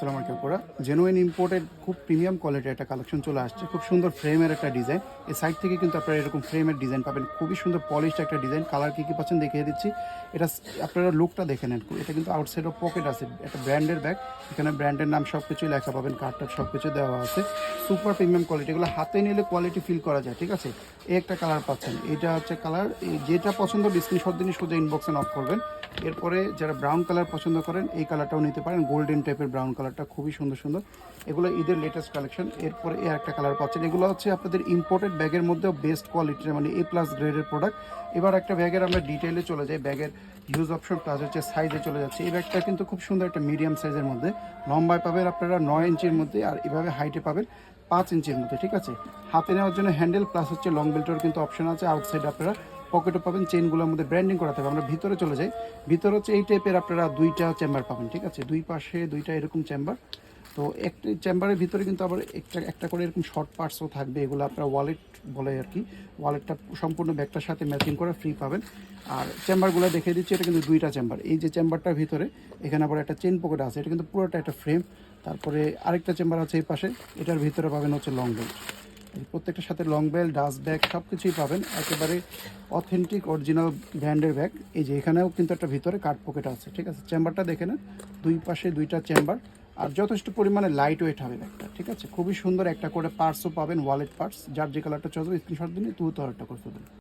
আসসালামু আলাইকুম পুরা জেনুইন ইম্পোর্টেড খুব প্রিমিয়াম কোয়ালিটির একটা কালেকশন চলে আসছে। খুব সুন্দর ফ্রেমের একটা ডিজাইন। এই সাইড থেকে কিন্তু আপনারা এরকম ফ্রেমের ডিজাইন পাবেন। খুবই সুন্দর পলিশড একটা ডিজাইন। কালার কী কী পাচ্ছেন দেখিয়ে দিচ্ছি। এটা আপনারা লুকটা দেখে নেন। এটা কিন্তু আউটসাইড অফ পকেট আছে, একটা ব্র্যান্ডের ব্যাগ। এখানে ব্র্যান্ডের নাম সব কিছুই লেখা পাবেন, কার্ডটা সব কিছু দেওয়া আছে। সুপার প্রিমিয়াম কোয়ালিটি, এগুলো হাতে নিলে কোয়ালিটি ফিল করা যায়। ঠিক আছে, এই একটা কালার পাচ্ছেন, এটা হচ্ছে কালার। যেটা পছন্দ স্ক্রিনশট দিনই সোজা ইনবক্সে নক করবেন। এরপরে যারা ব্রাউন কালার পছন্দ করেন এই কালারটাও নিতে পারেন, গোল্ডেন টাইপের ব্রাউন কালারটা খুবই সুন্দর সুন্দর। এগুলো ঈদের লেটেস্ট কালেকশন। এরপরে এই একটা কালার পাচ্ছেন, এগুলো হচ্ছে আপনাদের ইম্পোর্টেড ব্যাগের মধ্যেও বেস্ট কোয়ালিটির, মানে A+ গ্রেডের প্রোডাক্ট। এবার একটা ব্যাগের আমরা ডিটেইলে চলে যাই, ব্যাগের ইউজ অপশন প্লাস হচ্ছে সাইজে চলে যাচ্ছে। এই ব্যাগটা কিন্তু খুব সুন্দর একটা মিডিয়াম সাইজের মধ্যে, লম্বায় পাবেন আপনারা 9 ইঞ্চির মধ্যে, আর এভাবে হাইটে পাবেন 5 ইঞ্চির মধ্যে। ঠিক আছে, হাতে নেওয়ার জন্য হ্যান্ডেল প্লাস হচ্ছে লং বেল্টের কিন্তু অপশন আছে। আউটসাইড আপনারা পকেটও পাবেন, চেইনগুলোর মধ্যে ব্র্যান্ডিং করা থাকবে। আমরা ভিতরে চলে যাই, ভিতরে হচ্ছে এই টাইপের আপনারা দুইটা চেম্বার পাবেন। ঠিক আছে, দুই পাশে দুইটা এরকম চেম্বার। তো একটা চেম্বারের ভিতরে কিন্তু আবার একটা করে এরকম শর্ট পার্টসও থাকবে। এগুলো আপনার ওয়ালেট বলে আর কি। ওয়ালেটটা সম্পূর্ণ ব্যাগটার সাথে ম্যাচিং করে ফ্রি পাবেন। আর চেম্বারগুলো দেখিয়ে দিচ্ছি, এটা কিন্তু দুইটা চেম্বার। এই যে চেম্বারটার ভিতরে এখানে আবার একটা চেইন পকেট আছে, এটা কিন্তু পুরোটা একটা ফ্রেম। তারপরে আরেকটা চেম্বার আছে এই পাশে, এটার ভিতরে পাবেন হচ্ছে লং বেল্ট। প্রত্যেকটার সাথে লং বেল্ট, ডাস্ট ব্যাগ সব কিছুই পাবেন, একেবারে অথেন্টিক অরিজিনাল ব্র্যান্ডের ব্যাগ। এই যে এখানেও কিন্তু একটা ভিতরে কার্ড পকেট আছে। ঠিক আছে, চেম্বারটা দেখে নেন, দুই পাশে দুইটা চেম্বার, আর যথেষ্ট পরিমাণে লাইট ওয়েট হবে ব্যাগটা। ঠিক আছে, খুবই সুন্দর। একটা করে পার্টসও পাবেন, ওয়ালেট পার্টস। যার যে কালারটা চলবে স্ক্রিনশট দিন, তুই তো একটা করে ফেলবেন।